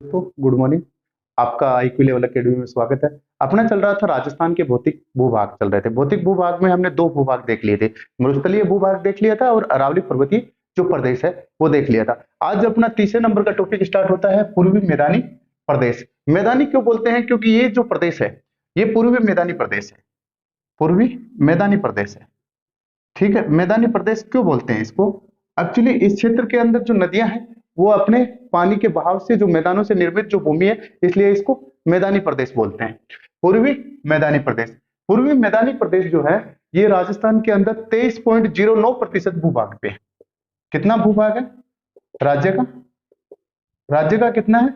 दोस्तों, good morning. आपका IQ level academy में स्वागत है। अपना चल रहा था राजस्थान के भौतिक भूभाग चल रहे थे। भौतिक भूभाग में हमने दो भूभाग देख लिए थे, मरुस्थलीय भूभाग देख लिया था और अरावली पर्वतीय जो प्रदेश है वो देख लिया था। आज अपना तीसरे नंबर का टॉपिक स्टार्ट होता है पूर्वी मैदानी प्रदेश। मैदानी क्यों बोलते हैं? क्योंकि ये जो प्रदेश है ये पूर्वी मैदानी प्रदेश है, पूर्वी मैदानी प्रदेश है। ठीक है, मैदानी प्रदेश क्यों बोलते हैं इसको? एक्चुअली इस क्षेत्र के अंदर जो नदियां हैं वो अपने पानी के बहाव से जो मैदानों से निर्मित जो भूमि है, इसलिए इसको मैदानी प्रदेश बोलते हैं। पूर्वी मैदानी प्रदेश, पूर्वी मैदानी प्रदेश जो है ये राजस्थान के अंदर 23.09% भूभाग पे है। कितना भूभाग है राज्य का? राज्य का कितना है?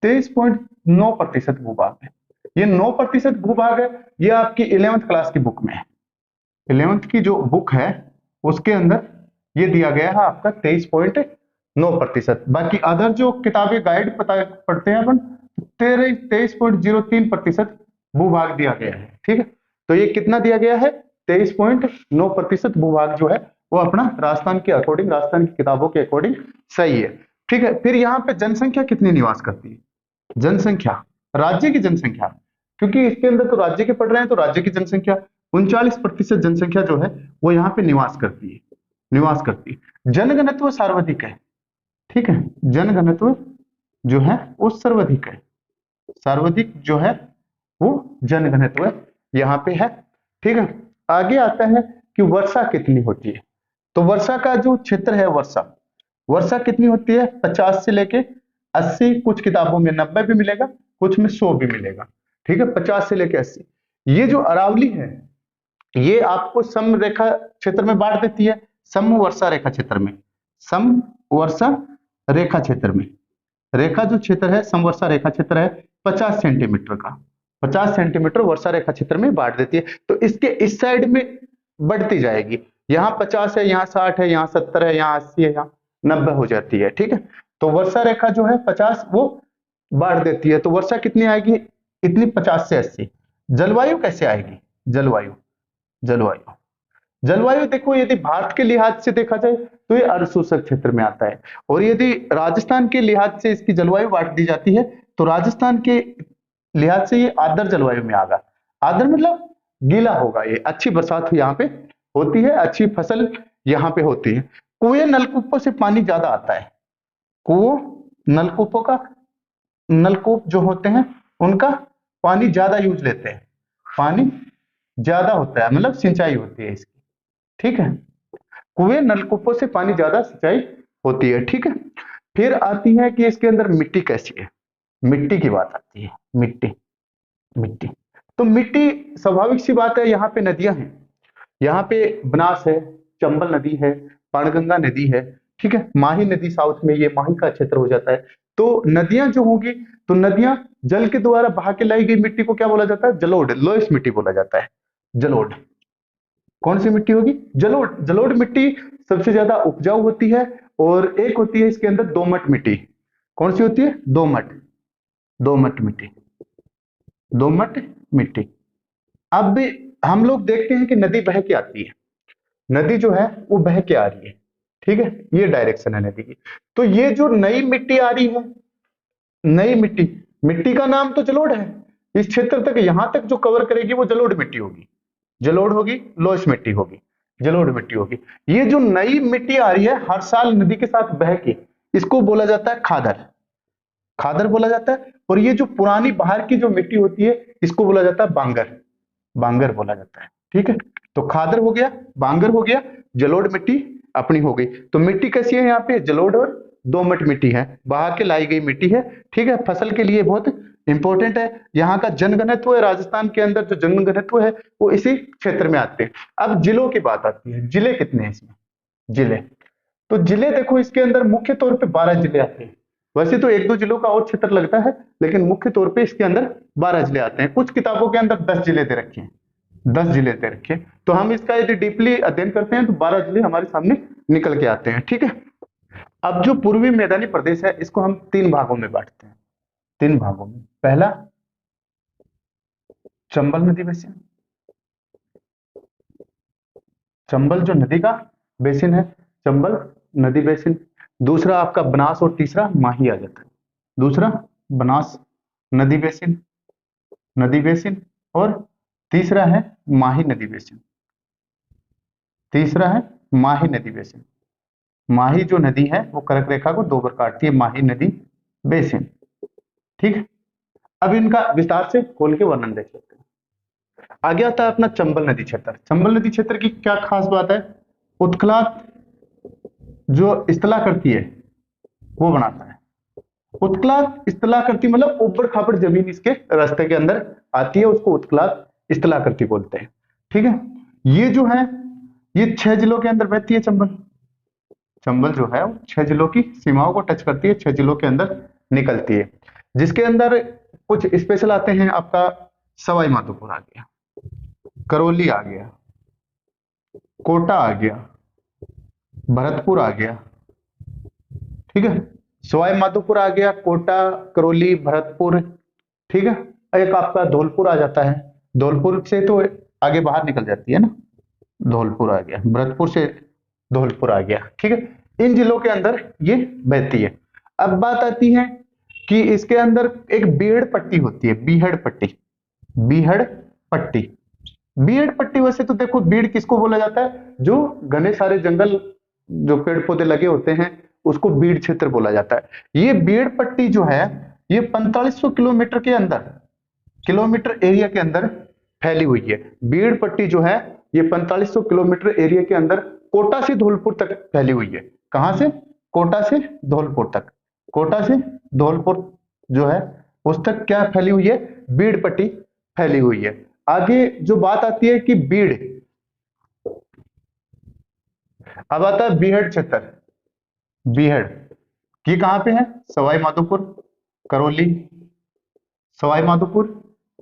23.9% भूभाग है। ये 9% भूभाग है। ये आपकी 11th क्लास की बुक में है। 11th की जो बुक है उसके अंदर ये दिया गया है आपका 23.9%। बाकी अदर जो किताबें गाइड पढ़ते हैं अपन 23.03% भूभाग दिया गया है। ठीक है, तो ये कितना दिया गया है? 23.9% भूभाग जो है वो अपना राजस्थान के अकॉर्डिंग, राजस्थान की किताबों के अकॉर्डिंग सही है। ठीक है, फिर यहाँ पे जनसंख्या कितनी निवास करती है? जनसंख्या, राज्य की जनसंख्या, क्योंकि इसके अंदर तो राज्य के पढ़ रहे हैं तो राज्य की जनसंख्या 39% जनसंख्या जो है वो यहाँ पे निवास करती है, निवास करती है। जनघनत्व सर्वाधिक है। ठीक है, जनघनत्व जो है वो सर्वाधिक है, सर्वाधिक जो है वो जनघनत्व यहाँ पे है। ठीक है, आगे आता है कि वर्षा कितनी होती है। तो वर्षा का जो क्षेत्र है, वर्षा वर्षा कितनी होती है? 50 से लेके 80, कुछ किताबों में 90 भी मिलेगा, कुछ में 100 भी मिलेगा। ठीक है, 50 से लेके 80। ये जो अरावली है ये आपको सम रेखा क्षेत्र में बांट देती है, सम वर्षा रेखा क्षेत्र में, सम वर्षा रेखा क्षेत्र में। रेखा जो क्षेत्र है समवर्षा रेखा क्षेत्र है 50 सेंटीमीटर का, 50 सेंटीमीटर वर्षा रेखा क्षेत्र में बांट देती है। तो इसके इस साइड में बढ़ती जाएगी, यहाँ 50 है, यहाँ 60 है, यहाँ 70 है, यहाँ 80 है, यहाँ 90 हो जाती है। ठीक है, तो वर्षा रेखा जो है 50 वो बांट देती है। तो वर्षा कितनी आएगी? इतनी 50 से 80। जलवायु कैसे आएगी? जलवायु, जलवायु जलवायु देखो, यदि भारत के लिहाज से देखा जाए तो ये अर्धशुष्क क्षेत्र में आता है, और यदि राजस्थान के लिहाज से इसकी जलवायु बांट दी जाती है तो राजस्थान के लिहाज से ये आर्द्र जलवायु में आगा। आर्द्र मतलब गीला होगा, ये अच्छी बरसात यहाँ पे होती है, अच्छी फसल यहाँ पे होती है। कुएं नलकूपों से पानी ज्यादा आता है, कुओं नलकूपों का, नलकूप जो होते हैं उनका पानी ज्यादा यूज लेते हैं, पानी ज्यादा होता है, मतलब सिंचाई होती है इसकी। ठीक है, कुएं नलकूपों से पानी ज्यादा सिंचाई होती है। ठीक है, फिर आती है कि इसके अंदर मिट्टी कैसी है। मिट्टी की बात आती है, मिट्टी, मिट्टी तो मिट्टी स्वाभाविक सी बात है, यहाँ पे नदियां हैं, यहाँ पे बनास है, चंबल नदी है, पाणगंगा नदी है। ठीक है, माही नदी साउथ में, ये माही का क्षेत्र हो जाता है। तो नदियां जो होगी तो नदियां जल के द्वारा बहा के लाई गई मिट्टी को क्या बोला जाता है? जलोढ़, लोएस्ट मिट्टी बोला जाता है, जलोढ़। कौन सी मिट्टी होगी? जलोढ़। जलोढ़ मिट्टी सबसे ज्यादा उपजाऊ होती है, और एक होती है इसके अंदर दोमट मिट्टी। कौन सी होती है? दोमट, दोमट मिट्टी, दोमट मिट्टी। अब हम लोग देखते हैं कि नदी बह के आती है, नदी जो है वो बह के आ रही है। ठीक है, ये डायरेक्शन है नदी की। तो ये जो नई मिट्टी आ रही है, नई मिट्टी, मिट्टी का नाम तो जलोढ़ है, इस क्षेत्र तक यहां तक जो कवर करेगी वो जलोढ़ मिट्टी होगी, जलोढ़ होगी, लोएस्ट मिट्टी होगी, जलोढ़ मिट्टी होगी। ये जो नई मिट्टी आ रही है हर साल नदी के साथ बह के, इसको बोला जाता है खादर, खादर बोला जाता है। और ये जो पुरानी बाहर की जो मिट्टी होती है इसको बोला जाता है बांगर, बांगर बोला जाता है। ठीक है, तो खादर हो गया, बांगर हो गया, जलोढ़ मिट्टी अपनी हो गई। तो मिट्टी कैसी है यहाँ पे? जलोढ़ और दोमट मिट्टी है, बहा के लाई गई मिट्टी है। ठीक है, फसल के लिए बहुत इंपॉर्टेंट है। यहाँ का जनघनत्व है, राजस्थान के अंदर जो जनघनत्व है वो इसी क्षेत्र में आते हैं। अब जिलों की बात आती है, जिले कितने हैं इसमें? जिले, तो जिले देखो इसके अंदर मुख्य तौर पे 12 जिले आते हैं। वैसे तो एक दो जिलों का और क्षेत्र लगता है, लेकिन मुख्य तौर पे इसके अंदर 12 जिले आते हैं। कुछ किताबों के अंदर 10 जिले दे रखे हैं, 10 जिले दे रखे हैं। तो हम इसका यदि डीपली अध्ययन करते हैं तो 12 जिले हमारे सामने निकल के आते हैं। ठीक है, अब जो पूर्वी मैदानी प्रदेश है इसको हम 3 भागों में बांटते हैं, 3 भागों में। पहला चंबल नदी बेसिन, चंबल जो नदी का बेसिन है, चंबल नदी बेसिन। दूसरा आपका बनास, और तीसरा माही आ जाता है। दूसरा बनास नदी बेसिन, नदी बेसिन, और तीसरा है माही नदी बेसिन, तीसरा है माही नदी बेसिन। माही जो नदी है वो कर्क रेखा को दो बार काटती है, माही नदी बेसिन। ठीक है, अब इनका विस्तार से खोल के वर्णन देख लेते हैं। आगे आता है अपना चंबल नदी क्षेत्र। चंबल नदी क्षेत्र की क्या खास बात है? उत्कलात जो स्थलाकृति है वो बनाता है। उत्कलात स्थलाकृति मतलब ऊबड़ खाबड़ जमीन इसके रास्ते के अंदर आती है, उसको उत्कलात स्थलाकृति बोलते हैं। ठीक है, ये जो है ये 6 जिलों के अंदर बहती है चंबल। चंबल जो है वो 6 जिलों की सीमाओं को टच करती है, 6 जिलों के अंदर निकलती है, जिसके अंदर कुछ स्पेशल आते हैं। आपका सवाई माधोपुर आ गया, करौली आ गया, कोटा आ गया, भरतपुर आ गया। ठीक है, सवाई माधोपुर आ गया, कोटा, करौली, भरतपुर। ठीक है, एक आपका धौलपुर आ जाता है, धौलपुर से तो आगे बाहर निकल जाती है ना, धौलपुर आ गया, भरतपुर से धौलपुर आ गया। ठीक है, इन जिलों के अंदर ये बहती है। अब बात आती है कि इसके अंदर एक बीहड़ पट्टी होती है, बीहड़ पट्टी, बीहड़ पट्टी। बीहड़ पट्टी वैसे तो देखो, बीड़ किसको बोला जाता है? जो घने सारे जंगल, जो पेड़ पौधे लगे होते हैं उसको बीड़ क्षेत्र बोला जाता है। ये बीहड़ पट्टी जो है ये 4500 किलोमीटर के अंदर, किलोमीटर एरिया के अंदर फैली हुई है। बीहड़ पट्टी जो है ये 4500 किलोमीटर एरिया के अंदर कोटा से धौलपुर तक फैली हुई है। कहां से? कोटा से धौलपुर तक, कोटा से धौलपुर जो है उस तक क्या फैली हुई है? बीड़ पट्टी फैली हुई है। आगे जो बात आती है कि बीड़, अब आता है बीहड़ क्षेत्र। बीहड़ ये कहां पे है? सवाई माधोपुर, करौली, सवाई माधोपुर,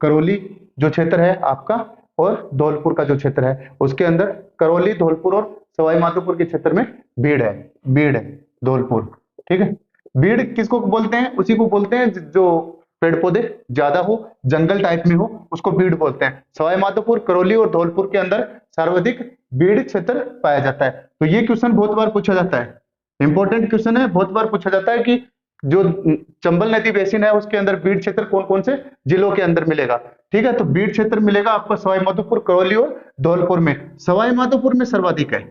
करौली जो क्षेत्र है आपका, और धौलपुर का जो क्षेत्र है उसके अंदर करौली, धौलपुर और सवाई माधोपुर के क्षेत्र में बीड़ है, बीड़ है, धौलपुर। ठीक है, बीड़ किसको बोलते हैं? उसी को बोलते हैं जो पेड़ पौधे ज्यादा हो, जंगल टाइप में हो, उसको बीड़ बोलते हैं। सवाई माधोपुर, करौली और धौलपुर के अंदर सर्वाधिक बीड़ क्षेत्र पाया जाता है। तो ये क्वेश्चन बहुत बार पूछा जाता है, इंपॉर्टेंट क्वेश्चन है, बहुत बार पूछा जाता है कि जो चंबल नदी बेसिन है उसके अंदर बीड़ क्षेत्र कौन कौन से जिलों के अंदर मिलेगा। ठीक है, तो बीड़ क्षेत्र मिलेगा आपको सवाई माधोपुर, करौली और धौलपुर में। सवाई माधोपुर में सर्वाधिक है,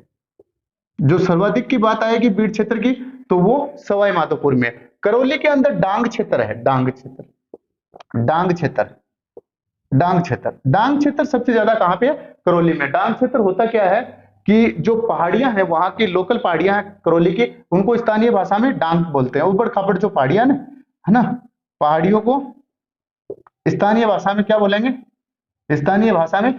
जो सर्वाधिक की बात आएगी बीड़ क्षेत्र की तो वो सवाई माधोपुर में। करौली के अंदर डांग क्षेत्र है, डांग क्षेत्र, डांग क्षेत्र, डांग क्षेत्र, डांग क्षेत्र सबसे ज्यादा कहां पे है? करौली में। डांग क्षेत्र होता क्या है कि जो पहाड़ियां हैं, वहां की लोकल पहाड़ियां हैं करौली की, उनको स्थानीय भाषा में डांग बोलते हैं। ऊबड़ खाबड़ जो पहाड़ियां ना, है ना, पहाड़ियों को स्थानीय भाषा में क्या बोलेंगे? स्थानीय भाषा में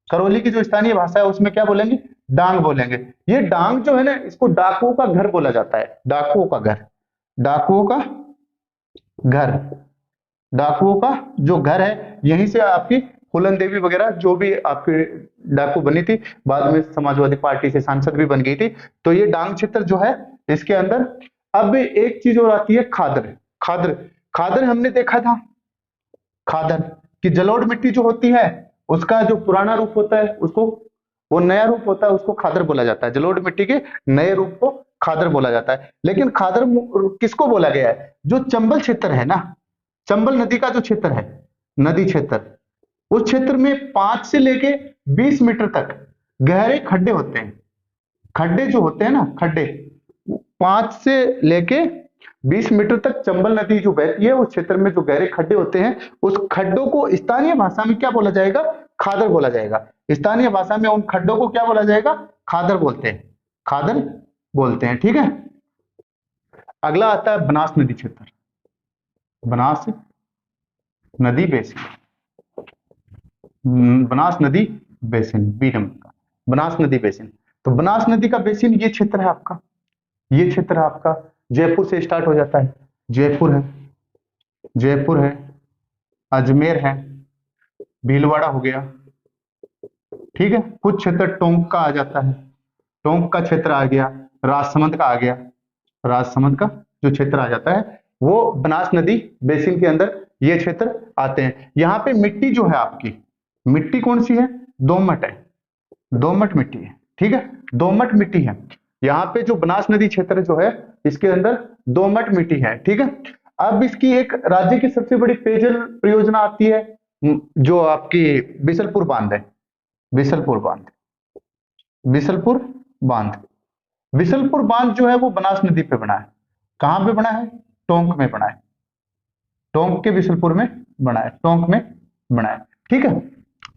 करौली की जो स्थानीय भाषा है उसमें क्या बोलेंगे? डांग बोलेंगे। ये डांग जो है ना, इसको डाकुओं का घर बोला जाता है, डाकुओं का घर, डाकुओं का घर, डाकुओं का जो घर है, यहीं से आपकी फूलन देवी वगैरह जो भी आपकी डाकू बनी थी, बाद में समाजवादी पार्टी से सांसद भी बन गई थी। तो ये डांग क्षेत्र जो है इसके अंदर। अब एक चीज और आती है खादर, खादर, खादर हमने देखा था, खादर कि जलोढ़ मिट्टी जो होती है उसका जो पुराना रूप होता है उसको, वो नया रूप होता है उसको खादर बोला जाता है। जलोढ़ मिट्टी के नए रूप को खादर बोला जाता है। लेकिन खादर किसको बोला गया है? जो चंबल क्षेत्र है ना, चंबल नदी का जो क्षेत्र है, नदी क्षेत्र, उस क्षेत्र में 5 से लेके 20 मीटर तक गहरे खड्डे होते हैं। खड्डे जो होते हैं ना, खड्डे 5 से लेके 20 मीटर तक चंबल नदी जो बहती है उस क्षेत्र में जो गहरे खड्डे होते हैं, उस खड्डों को स्थानीय भाषा में क्या बोला जाएगा? खादर बोला जाएगा। स्थानीय भाषा में उन खड्डों को क्या बोला जाएगा? खादर बोलते हैं, खादर बोलते हैं। ठीक है, अगला आता है बनास नदी क्षेत्र, बनास नदी बेसिन, बनास नदी बेसिन, बी नंबर का बनास नदी बेसिन। तो बनास नदी का बेसिन ये क्षेत्र है आपका, ये क्षेत्र है आपका, जयपुर से स्टार्ट हो जाता है, जयपुर है, जयपुर है, अजमेर है, भीलवाड़ा हो गया। ठीक है, कुछ क्षेत्र टोंक का आ जाता है, टोंक का क्षेत्र आ गया, राजसमंद का आ गया, राजसमंद का जो क्षेत्र आ जाता है वो बनास नदी बेसिन के अंदर ये क्षेत्र आते हैं। यहाँ पे मिट्टी जो है आपकी, मिट्टी कौन सी है? दोमट है, दोमट मिट्टी है। ठीक है, दोमट मिट्टी है यहाँ पे। जो बनास नदी क्षेत्र जो है इसके अंदर दोमट मिट्टी है। ठीक है, अब इसकी एक राज्य की सबसे बड़ी पेयजल परियोजना आती है, जो आपकी बिसलपुर बांध है। बिसलपुर बांध, बिसलपुर बांध, बिसलपुर बांध जो है वो बनास नदी पे बना है। कहां पे बना है? टोंक में बना है। टोंक के बिसलपुर में बना है, टोंक में बना है। ठीक है,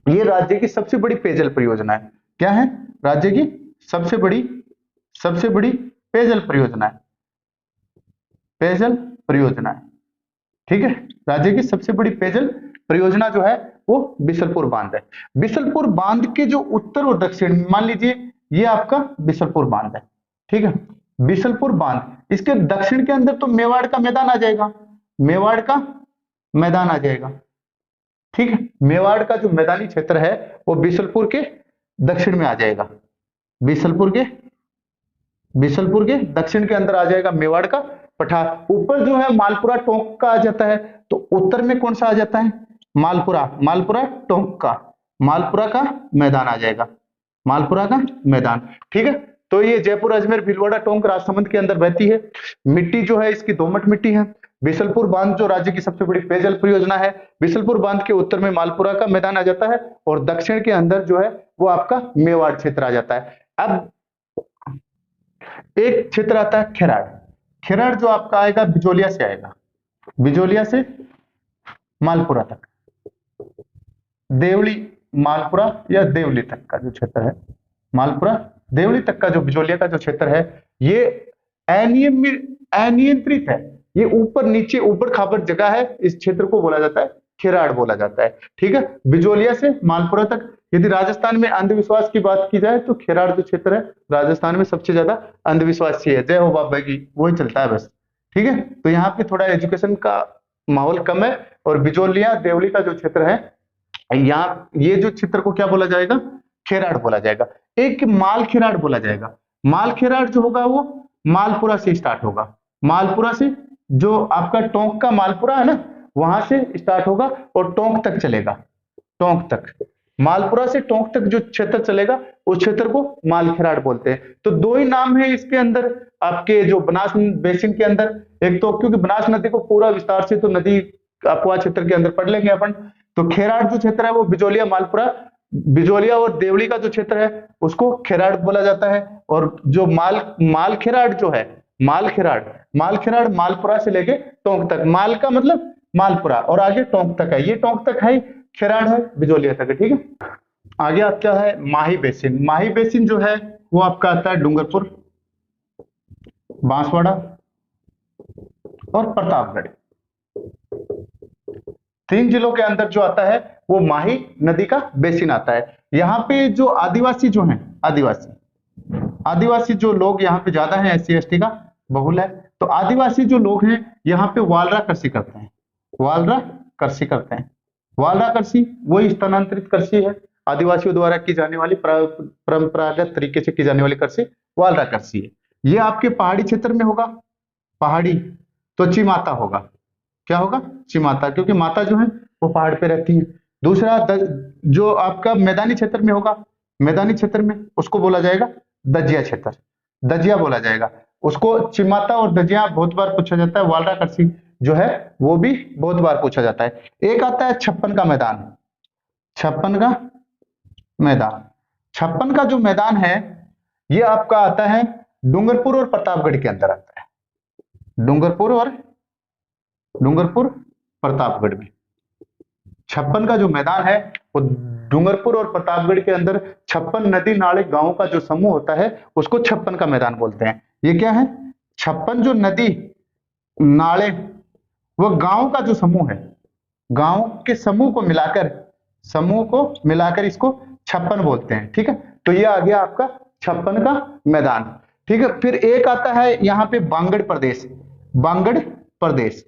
ये राज्य की सबसे बड़ी पेयजल परियोजना है। क्या है? राज्य की सबसे बड़ी पेयजल परियोजना है, पेयजल परियोजना है। ठीक है, राज्य की सबसे बड़ी पेयजल परियोजना जो है वो बिसलपुर बांध है। बिसलपुर बांध के जो उत्तर और दक्षिण, मान लीजिए ये आपका बिसलपुर बांध है। ठीक है, बिसलपुर बांध, इसके दक्षिण के अंदर तो मेवाड़ का मैदान आ जाएगा, मेवाड़ का मैदान आ जाएगा। ठीक है, मेवाड़ का जो मैदानी क्षेत्र है वो बिसलपुर के दक्षिण में आ जाएगा, बिसलपुर के दक्षिण के अंदर आ जाएगा मेवाड़ का पठार। ऊपर जो है मालपुरा टोंक का आ जाता है, तो उत्तर में कौन सा आ जाता है? मालपुरा टोंक का, मालपुरा का मैदान आ जाएगा, मालपुरा का मैदान। ठीक है, तो ये जयपुर अजमेर भीलवाड़ा टोंक राजसमंद के अंदर बहती है। मिट्टी जो है इसकी दोमट मिट्टी है। बिसलपुर बांध जो राज्य की सबसे बड़ी पेयजल परियोजना है, बिसलपुर बांध के उत्तर में मालपुरा का मैदान आ जाता है और दक्षिण के अंदर जो है वो आपका मेवाड़ क्षेत्र आ जाता है। अब एक क्षेत्र आता है खेराड़। खेराड़ जो आपका आएगा बिजोलिया से आएगा, बिजोलिया से मालपुरा तक, देवली मालपुरा या देवली तक का जो क्षेत्र है, मालपुरा देवली तक का जो बिजोलिया का जो क्षेत्र है, ये अनियंत्रित है। ये ऊपर नीचे ऊपर खाबर जगह है, इस क्षेत्र को बोला जाता है खेराड़ बोला जाता है। ठीक है, बिजोलिया से मालपुरा तक। यदि राजस्थान में अंधविश्वास की बात की जाए तो खेराड़ जो क्षेत्र है राजस्थान में सबसे ज्यादा अंधविश्वासी है। जय हो बाबा की, वही चलता है बस। ठीक है, तो यहाँ पे थोड़ा एजुकेशन का माहौल कम है। और बिजोलिया देवली का जो क्षेत्र है, यहाँ ये जो क्षेत्र को क्या बोला जाएगा? खेराड़ बोला जाएगा। एक माल खेराड़ बोला जाएगा। माल खेराड़ जो होगा वो मालपुरा से स्टार्ट होगा, मालपुरा से, जो आपका टोंक का मालपुरा है ना, वहां से स्टार्ट होगा और टोंक तक चलेगा, टोंक तक। मालपुरा से टोंक तक जो क्षेत्र चलेगा उस क्षेत्र को माल खेराड़ बोलते हैं। तो दो ही नाम है इसके अंदर आपके जो बनास बेसिन के अंदर। एक तो क्योंकि बनास नदी को पूरा विस्तार से तो नदी अपवा क्षेत्र के अंदर पढ़ लेंगे अपन, तो खेराड़ जो क्षेत्र है वो बिजोलिया मालपुरा, बिजोलिया और देवली का जो क्षेत्र है उसको खेराड़ बोला जाता है। और जो माल खेराड़ जो है, माल खेराड़ मालपुरा से लेके टोंक तक, माल का मतलब मालपुरा और आगे टोंक तक है, ये टोंक तक है, खेराड़ है बिजोलिया तक है। ठीक है, आगे आता है माही बेसिन। माही बेसिन जो है वो आपका आता है डूंगरपुर, बांसवाड़ा और प्रतापगढ़, 3 जिलों के अंदर जो आता है वो माही नदी का बेसिन आता है। यहाँ पे जो आदिवासी जो हैं, आदिवासी जो लोग यहाँ पे ज्यादा हैं, SC ST का बहुल है, तो आदिवासी जो लोग हैं यहाँ पे वालरा कृषि करते हैं, वालरा कृषि करते हैं। वालरा कृषि वही स्थानांतरित कृषि है, आदिवासियों द्वारा की जाने वाली परंपरागत तरीके से की जाने वाली कृषि वालरा कृषि है। ये आपके पहाड़ी क्षेत्र में होगा, पहाड़ी तो चिमाता होगा। क्या होगा? चिमाता, क्योंकि माता जो है वो पहाड़ पे रहती है। दूसरा जो आपका मैदानी क्षेत्र में होगा, मैदानी क्षेत्र में उसको बोला जाएगा दजिया क्षेत्र, दजिया बोला जाएगा उसको। चिमाता और दजिया बहुत बार पूछा जाता है, वालरा कृषि जो है वो भी बहुत बार पूछा जाता है। एक आता है 56 का मैदान, 56 का मैदान। 56 का जो मैदान है ये आपका आता है डूंगरपुर और प्रतापगढ़ के अंदर आता है, डूंगरपुर प्रतापगढ़ में। 56 का जो मैदान है वो डूंगरपुर और प्रतापगढ़ के अंदर 56 नदी नाले गांवों का जो समूह होता है उसको 56 का मैदान बोलते हैं। ये क्या है? 56 जो नदी नाले वो गांव का जो समूह है, गांव के समूह को मिलाकर इसको 56 बोलते हैं। ठीक है, तो ये आ गया आपका 56 का मैदान। ठीक है, फिर एक आता है यहाँ पे बांगड़ प्रदेश, बांगड़ प्रदेश।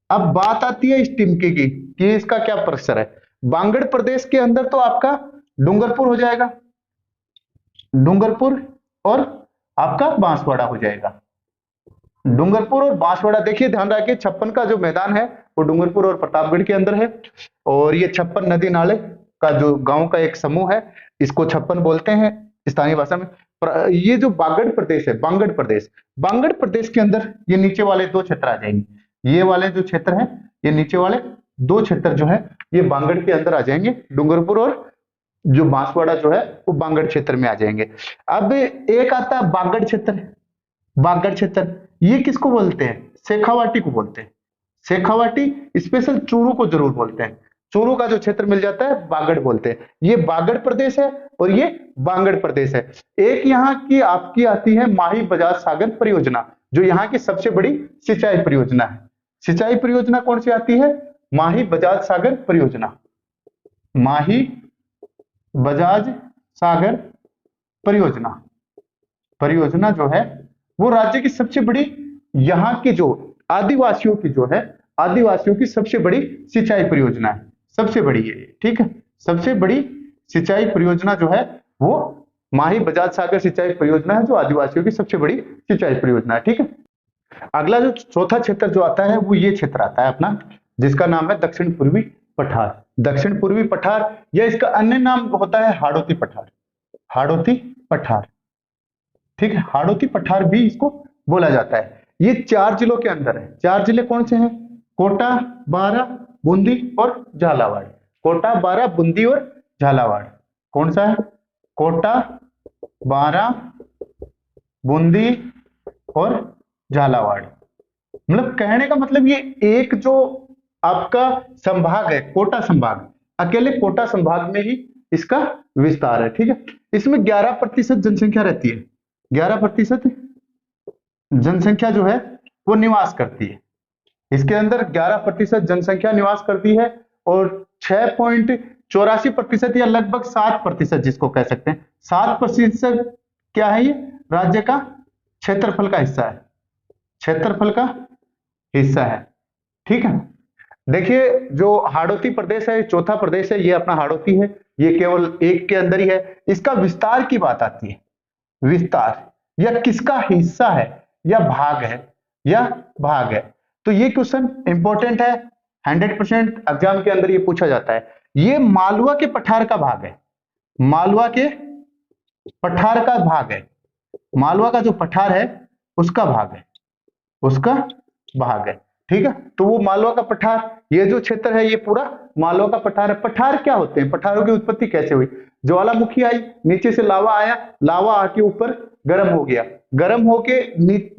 अब बात आती है इस टिमके की कि इसका क्या परिसर है। बांगड़ प्रदेश के अंदर तो आपका डूंगरपुर हो जाएगा, डूंगरपुर और आपका बांसवाड़ा हो जाएगा, डूंगरपुर और बांसवाड़ा। देखिए ध्यान रखिए 56 का जो मैदान है वो डूंगरपुर और प्रतापगढ़ के अंदर है, और ये 56 नदी नाले का जो गांव का एक समूह है इसको 56 बोलते हैं स्थानीय भाषा में। ये जो बांगड़ प्रदेश है, बांगड़ प्रदेश के अंदर ये नीचे वाले 2 क्षेत्र आ जाएंगे, ये वाले जो क्षेत्र है, ये नीचे वाले दो क्षेत्र जो है ये बांगड़ के अंदर आ जाएंगे। डूंगरपुर और जो बांसवाड़ा जो है वो बांगड़ क्षेत्र में आ जाएंगे। अब एक आता है बागड़ क्षेत्र। बागड़ क्षेत्र ये किसको बोलते हैं? शेखावाटी को बोलते हैं। शेखावाटी स्पेशल चूरू को जरूर बोलते हैं। चूरू का जो क्षेत्र मिल जाता है बागड़ बोलते हैं। ये बागड़ प्रदेश है और ये बांगड़ प्रदेश है। एक यहाँ की आपकी आती है माही बजाज सागर परियोजना, जो यहाँ की सबसे बड़ी सिंचाई परियोजना है। सिंचाई परियोजना कौन सी आती है? माही बजाज सागर परियोजना। माही बजाज सागर परियोजना, परियोजना जो है वो राज्य की सबसे बड़ी, यहाँ की जो आदिवासियों की जो है, आदिवासियों की सबसे बड़ी सिंचाई परियोजना है। सबसे बड़ी है, ठीक है। सबसे बड़ी सिंचाई परियोजना जो है वो माही बजाज सागर सिंचाई परियोजना है, जो आदिवासियों की सबसे बड़ी सिंचाई परियोजना है, ठीक है। अगला जो चौथा क्षेत्र जो आता है वो ये क्षेत्र आता है अपना, जिसका नाम है दक्षिण पूर्वी पठार। दक्षिण पूर्वी पठार या इसका अन्य नाम होता है हाड़ौती पठार। हाड़ौती पठार, ठीक है। हाड़ौती पठार भी इसको बोला जाता है। ये 4 जिलों के अंदर है। 4 जिले कौन से हैं? कोटा, बारां, बूंदी और झालावाड़। कोटा, बारां, बूंदी और झालावाड़। कौन सा है? कोटा, बारां, बूंदी और झालावाड़। मतलब कहने का मतलब ये एक जो आपका संभाग है कोटा संभाग, अकेले कोटा संभाग में ही इसका विस्तार है, ठीक है। इसमें 11% जनसंख्या रहती है। 11% जनसंख्या जो है वो निवास करती है। इसके अंदर 11% जनसंख्या निवास करती है और 6.84% या लगभग 7% जिसको कह सकते हैं, 7% क्या है? ये राज्य का क्षेत्रफल का हिस्सा है। क्षेत्रफल का हिस्सा है, ठीक है। देखिए जो हाड़ौती प्रदेश है, चौथा प्रदेश है, ये अपना हाड़ौती है। ये केवल एक के अंदर ही है। इसका विस्तार की बात आती है। विस्तार या किसका हिस्सा है या भाग है, या भाग है। तो ये क्वेश्चन इंपॉर्टेंट है, 100% एग्जाम के अंदर ये पूछा जाता है। ये मालवा के पठार का भाग है। मालवा के पठार का भाग है। मालवा का जो पठार है उसका भाग है, उसका भाग है, ठीक है। तो वो मालवा का पठार, ये जो क्षेत्र है ये पूरा मालवा का पठार है। पठार क्या होते हैं? पठारों की उत्पत्ति कैसे हुई? ज्वालामुखी आई, नीचे से लावा आया, लावा आके ऊपर गर्म हो गया, गर्म होके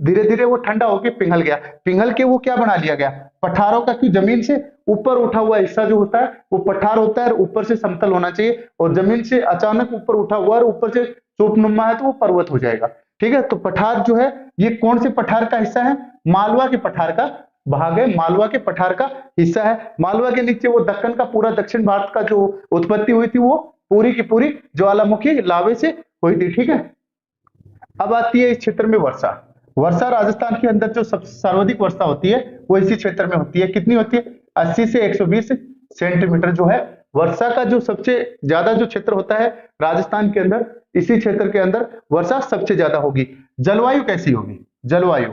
धीरे धीरे वो ठंडा होके पिघल गया, पिघल के वो क्या बना लिया गया? पठारों का। क्यों? जमीन से ऊपर उठा हुआ हिस्सा जो होता है वो पठार होता है, और ऊपर से समतल होना चाहिए, और जमीन से अचानक ऊपर उठा हुआ और ऊपर से चोपनुमा है तो वो पर्वत हो जाएगा, ठीक है। तो पठार जो है ये कौन से पठार का हिस्सा है? मालवा के पठार का भाग है, मालवा के पठार का हिस्सा है। मालवा के नीचे वो दक्कन का पूरा दक्षिण भारत का जो उत्पत्ति हुई थी वो पूरी की पूरी ज्वालामुखी लावे से हुई थी, ठीक है। अब आती है इस क्षेत्र में वर्षा। वर्षा राजस्थान के अंदर जो सबसे सर्वाधिक वर्षा होती है वो इसी क्षेत्र में होती है। कितनी होती है? 80 से 120 सेंटीमीटर जो है वर्षा का जो सबसे ज्यादा जो क्षेत्र होता है राजस्थान के अंदर, इसी क्षेत्र के अंदर वर्षा सबसे ज्यादा होगी। जलवायु कैसी होगी? जलवायु,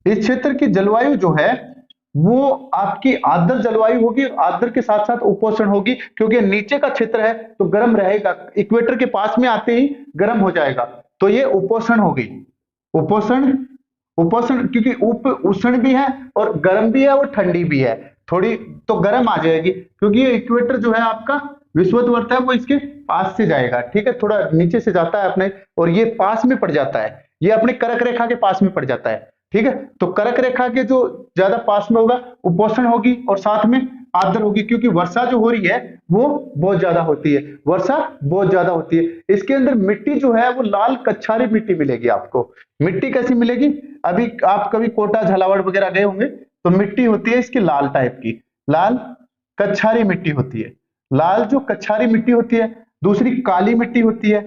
इस क्षेत्र की जलवायु जो है वो आपकी आर्द्र जलवायु होगी, आर्द्र के साथ साथ उपोष्ण होगी, क्योंकि नीचे का क्षेत्र है तो गर्म रहेगा, इक्वेटर के पास में आते ही गर्म हो जाएगा, तो ये उपोष्ण होगी। उपोष्ण, उपोष्ण क्योंकि उप उष्ण भी है और गर्म भी है और ठंडी भी है, थोड़ी तो गर्म आ जाएगी, क्योंकि ये इक्वेटर जो है आपका विषुवत है वो इसके पास से जाएगा, ठीक है। थोड़ा नीचे से जाता है अपने, और ये पास में पड़ जाता है, ये अपने कर्क रेखा के पास में पड़ जाता है, ठीक है। तो कर्क रेखा के जो ज्यादा पास में होगा उपोष्ण होगी और साथ में आर्द्र होगी, क्योंकि वर्षा जो हो रही है वो बहुत ज्यादा होती है, वर्षा बहुत ज्यादा होती है। इसके अंदर मिट्टी जो है वो लाल कच्छारी मिट्टी मिलेगी आपको। मिट्टी कैसी मिलेगी? अभी आप कभी कोटा झालावाड़ वगैरह गए होंगे तो मिट्टी होती है इसकी लाल टाइप की, लाल कच्छारी मिट्टी होती है। लाल जो कच्छारी मिट्टी होती है। दूसरी काली मिट्टी होती है।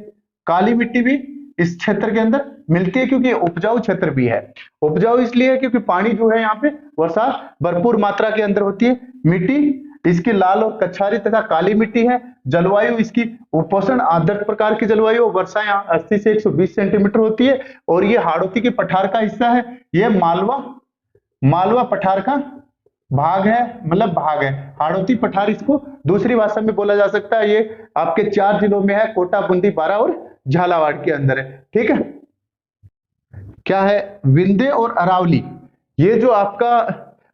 काली मिट्टी भी इस क्षेत्र के अंदर मिलती है, क्योंकि उपजाऊ क्षेत्र भी है। उपजाऊ इसलिए है क्योंकि पानी जो है यहाँ पे वर्षा भरपूर मात्रा के अंदर होती है। मिट्टी इसकी लाल और कच्छारी तथा काली मिट्टी है। जलवायु इसकी उपोष्ण आर्द्र प्रकार की जलवायु, वर्षा यहाँ 80 से 120 सेंटीमीटर होती है, और ये हाड़ौती के पठार का हिस्सा है। यह मालवा पठार का भाग है, मतलब भाग है। हाड़ौती पठार इसको दूसरी भाषा में बोला जा सकता है। ये आपके 4 जिलों में है, कोटा, बूंदी, बारां और झालावाड़ के अंदर है, ठीक है। क्या है? विंध्य और अरावली, ये जो आपका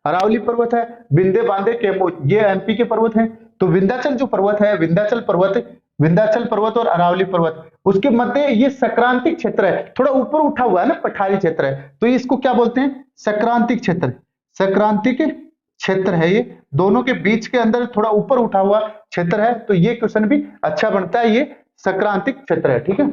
अरावली पर्वत है, विंध्य बांधे कैमूर, ये एमपी के पर्वत हैं। तो विंध्याचल जो पर्वत है, विंध्याचल पर्वत और अरावली पर्वत, उसके मध्य ये संक्रांतिक क्षेत्र है, थोड़ा ऊपर उठा हुआ है ना, पठारी क्षेत्र है, तो इसको क्या बोलते हैं, संक्रांतिक क्षेत्र। संक्रांतिक क्षेत्र है ये, दोनों के बीच के अंदर थोड़ा ऊपर उठा हुआ क्षेत्र है, तो ये क्वेश्चन भी अच्छा बनता है, ये संक्रांतिक क्षेत्र है। ठीक है,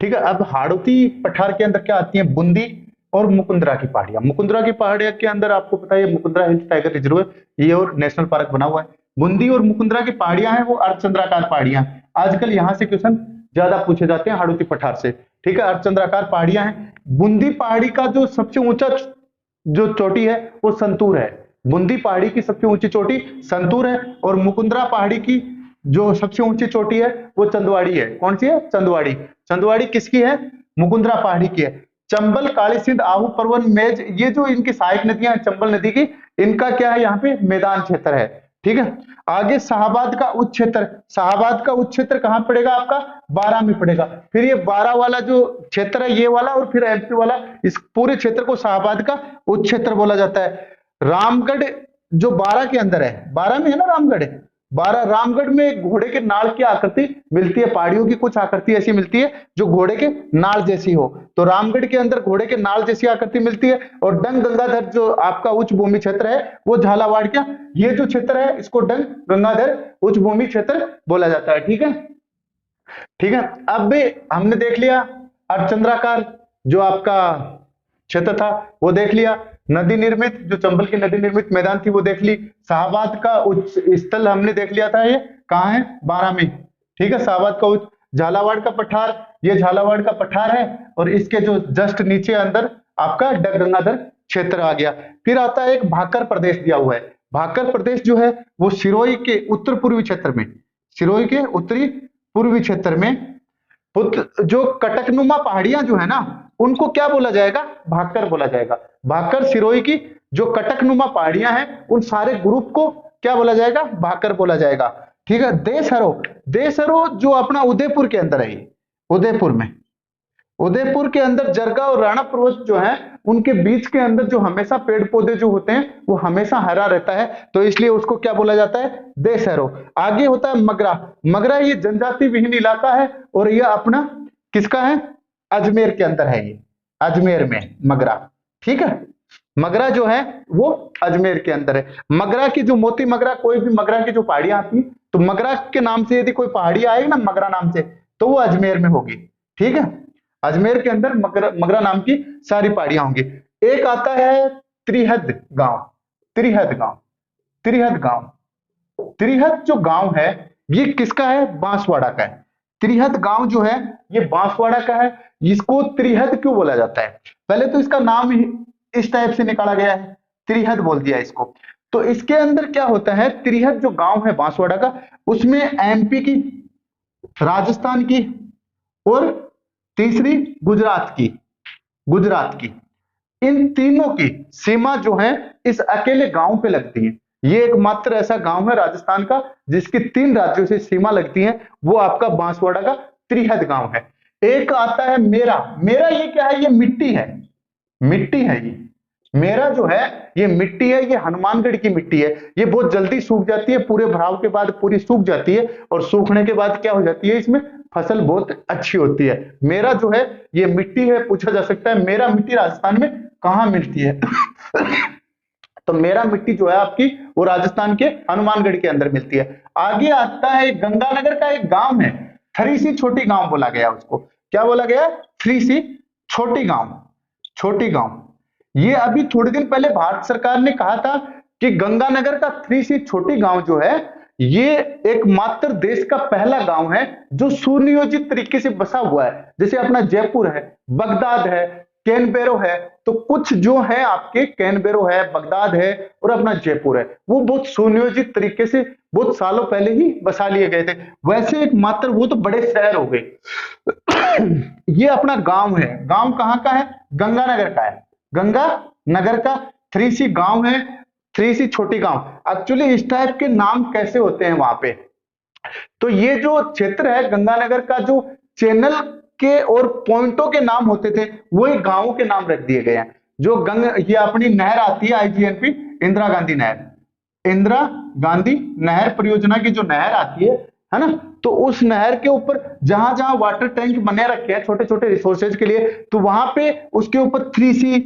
ठीक है। अब हाड़ौती पठार के अंदर क्या आती है, बूंदी और मुकुंदरा की पहाड़ियां। मुकुंदरा की पहाड़ियां के अंदर आपको पता है मुकुंदरा हिल्स टाइगर रिजर्व है, ये और नेशनल पार्क बना हुआ है। बूंदी और मुकुंदरा की पहाड़ियां हैं वो अर्धचंद्राकार पहाड़ियां, आजकल यहां से क्वेश्चन ज्यादा पूछे जाते हैं हाड़ौती पठार से। ठीक है, अर्धचंद्राकार पहाड़ियां हैं। बूंदी पहाड़ी का जो सबसे ऊंचा जो चोटी है वो संतूर है, बूंदी पहाड़ी की सबसे ऊंची चोटी संतूर है, और मुकुंदरा पहाड़ी की जो सबसे ऊंची चोटी है वो चंदवाड़ी है। कौन सी है, चंदवाड़ी। चंदवाड़ी किसकी है, मुकुंदरा पहाड़ी की है। चंबल, काली सिंध, आहू पर्वन, मेज, ये जो इनकी सहायक नदियां हैं चंबल नदी की, इनका क्या है यहाँ पे मैदान क्षेत्र है। ठीक है, आगे शाहबाद का उच्च क्षेत्र, शाहबाद का उच्च क्षेत्र कहां पड़ेगा आपका, बारां में पड़ेगा। फिर ये बारां वाला जो क्षेत्र है ये वाला, और फिर एमपी वाला, इस पूरे क्षेत्र को शाहबाद का उच्च क्षेत्र बोला जाता है। रामगढ़ जो बारां के अंदर है, बारां में है ना रामगढ़, बारां, रामगढ़ में घोड़े के नाल की आकृति मिलती है, पहाड़ियों की कुछ आकृति ऐसी मिलती है जो घोड़े के नाल जैसी हो, तो रामगढ़ के अंदर घोड़े के नाल जैसी आकृति मिलती है। और डंग गंगाधर जो आपका उच्च भूमि क्षेत्र है वो झालावाड़ का ये जो क्षेत्र है इसको डंग गंगाधर उच्च भूमि क्षेत्र बोला जाता है। ठीक है, ठीक है। अब भी हमने देख लिया अर्धचंद्राकार जो आपका क्षेत्र था वो देख लिया, नदी निर्मित जो चंबल की नदी निर्मित मैदान थी वो देख ली, शाहबाद का उच्च स्थल हमने देख लिया था, ये कहाँ है, बारां में। ठीक है, शाहबाद का उच्च, झालावाड़ का पठार, ये झालावाड़ का पठार है, और इसके जो जस्ट नीचे अंदर आपका डग गंगाधर क्षेत्र आ गया। फिर आता है एक भाकर प्रदेश दिया हुआ है। भाकर प्रदेश जो है वो सिरोही के उत्तर पूर्वी क्षेत्र में, सिरोही के उत्तरी पूर्वी क्षेत्र में जो कटकनुमा पहाड़ियां जो है ना उनको क्या बोला जाएगा, भाकर बोला जाएगा। भाकर सिरोही की जो कटकनुमा पहाड़ियां हैं उन सारे ग्रुप को क्या बोला जाएगा, भाकर बोला जाएगा। ठीक है, देशहरो, देशहरो जो अपना उदयपुर के अंदर है, उदयपुर में, उदयपुर के अंदर जरगा और राणा पर्वत जो है उनके बीच के अंदर जो हमेशा पेड़ पौधे जो होते हैं वो हमेशा हरा रहता है, तो इसलिए उसको क्या बोला जाता है, देशहरो। आगे होता है मगरा, मगरा ये जनजाति विहीन इलाका है, और यह अपना किसका है, अजमेर के अंदर है, ये अजमेर में मगरा। ठीक है, मगरा जो है वो अजमेर के अंदर है। मगरा की जो मोती मगरा, कोई भी मगरा की जो पहाड़ियां आती हैं तो मगरा के नाम से यदि कोई पहाड़ी आएगी ना मगरा नाम से तो वो अजमेर में होगी। ठीक है, अजमेर के अंदर मगरा नाम की सारी पहाड़ियां होंगी। एक आता है त्रिहद गांव, त्रिहद गांव, त्रिहद गांव, त्रिहद जो गांव है ये किसका है, बांसवाड़ा का है। त्रिहद गांव जो है ये बांसवाड़ा का है। इसको त्रिहद क्यों बोला जाता है, पहले तो इसका नाम ही इस टाइप से निकाला गया है, त्रिहद बोल दिया इसको। तो इसके अंदर क्या होता है, त्रिहद जो गांव है बांसवाड़ा का, उसमें एमपी की, राजस्थान की और तीसरी गुजरात की, गुजरात की, इन तीनों की सीमा जो है इस अकेले गांव पे लगती है। ये एकमात्र ऐसा गांव है राजस्थान का जिसकी 3 राज्यों से सीमा लगती है, वो आपका बांसवाड़ा का त्रिहद गांव है। एक आता है मेरा, मेरा ये क्या है, ये मिट्टी है, मिट्टी है ये, मेरा जो है ये मिट्टी है, ये हनुमानगढ़ की मिट्टी है। ये बहुत जल्दी सूख जाती है, पूरे भराव के बाद पूरी सूख जाती है, और सूखने के बाद क्या हो जाती है, इसमें फसल बहुत अच्छी होती है। मेरा जो है ये मिट्टी है, पूछा जा सकता है मेरा मिट्टी राजस्थान में कहाँ मिलती है तो मेरा मिट्टी जो है आपकी वो राजस्थान के हनुमानगढ़ के अंदर मिलती है। आगे आता है गंगानगर का एक गांव है, थरीसी छोटी गांव बोला गया उसको, क्या बोला गया, थरीसी छोटी गांव, छोटी गांव। ये अभी थोड़े दिन पहले भारत सरकार ने कहा था कि गंगानगर का थरीसी छोटी गांव जो है ये एकमात्र देश का पहला गांव है जो सुनियोजित तरीके से बसा हुआ है। जैसे अपना जयपुर है, बगदाद है, कैनबेरो है, तो कुछ जो है आपके कैनबेरो है, बगदाद है और अपना जयपुर है, वो बहुत सुनियोजित तरीके से बहुत सालों पहले ही बसा लिए गए थे। वैसे एकमात्र वो तो बड़े शहर हो गए ये अपना गांव है। गांव कहाँ का है, गंगानगर का है, गंगानगर का थरीसी गांव है, थरीसी छोटी गांव। एक्चुअली इस टाइप के नाम कैसे होते हैं वहां पे, तो ये जो क्षेत्र है गंगानगर का, जो चैनल के और पॉइंटों के नाम होते थे वही गांवों के नाम रख दिए गए हैं। जो ये अपनी नहर आती है आईजीएनपी, इंदिरा गांधी नहर, इंदिरा गांधी नहर परियोजना की जो नहर आती है ना, तो उस नहर के ऊपर जहां जहां वाटर टैंक बने रखे हैं छोटे छोटे रिसोर्सेज के लिए, तो वहां पे उसके ऊपर 3C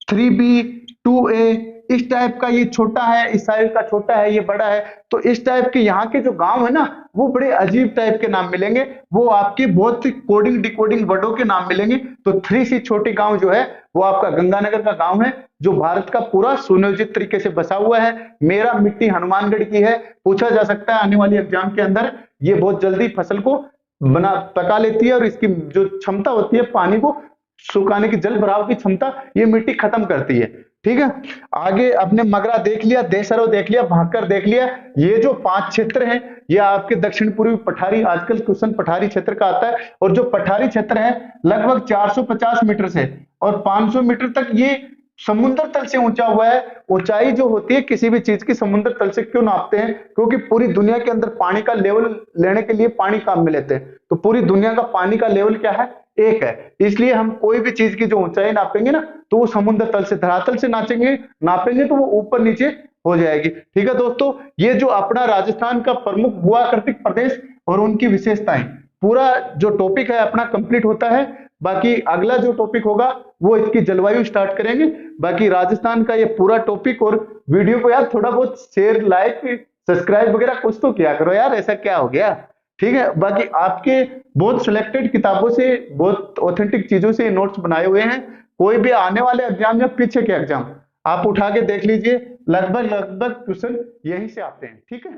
3B 2A इस टाइप का, ये छोटा है, इस साइज का छोटा है, ये बड़ा है, तो इस टाइप के यहाँ के जो गांव है ना वो बड़े अजीब टाइप के नाम मिलेंगे, वो आपके बहुत कोडिंग डिकोडिंग वर्डों के नाम मिलेंगे। तो 3C छोटी गांव जो है वो आपका गंगानगर का गांव है, जो भारत का पूरा सुनियोजित तरीके से बसा हुआ है। मेरा मिट्टी हनुमानगढ़ की है, पूछा जा सकता है आने वाली एग्जाम के अंदर। ये बहुत जल्दी फसल को पका लेती है और इसकी जो क्षमता होती है पानी को सुखाने की, जल भराव की क्षमता ये मिट्टी खत्म करती है। ठीक है, आगे अपने मगरा देख लिया, देशरो देख लिया, भाकर देख लिया। ये जो 5 क्षेत्र हैं ये आपके दक्षिण पूर्वी पठारी, आजकल क्वेश्चन पठारी क्षेत्र का आता है, और जो पठारी क्षेत्र है लगभग 450 मीटर से और 500 मीटर तक ये समुद्र तल से ऊंचा हुआ है। ऊंचाई जो होती है किसी भी चीज की समुद्र तल से क्यों नापते हैं? क्योंकि पूरी दुनिया के अंदर पानी का लेवल लेने के लिए पानी काम में लेते हैं, तो पूरी दुनिया का पानी का लेवल क्या है? एक है। इसलिए हम कोई भी चीज की जो ऊंचाई नापेंगे ना तो वो समुद्र तल से, धरातल से नापेंगे तो वो ऊपर नीचे हो जाएगी। ठीक है दोस्तों, ये जो अपना राजस्थान का प्रमुख भूआकृतिक प्रदेश और उनकी विशेषताएं, पूरा जो टॉपिक है अपना कंप्लीट होता है। बाकी अगला जो टॉपिक होगा वो इसकी जलवायु स्टार्ट करेंगे। बाकी राजस्थान का ये पूरा टॉपिक, और वीडियो को यार थोड़ा बहुत शेयर, लाइक, सब्सक्राइब वगैरह कुछ तो किया करो यार, ऐसा क्या हो गया? ठीक है, बाकी आपके बहुत सिलेक्टेड किताबों से, बहुत ऑथेंटिक चीजों से नोट्स बनाए हुए हैं। कोई भी आने वाले एग्जाम या पीछे के एग्जाम आप उठा के देख लीजिए, लगभग क्वेश्चन यहीं से आते हैं। ठीक है।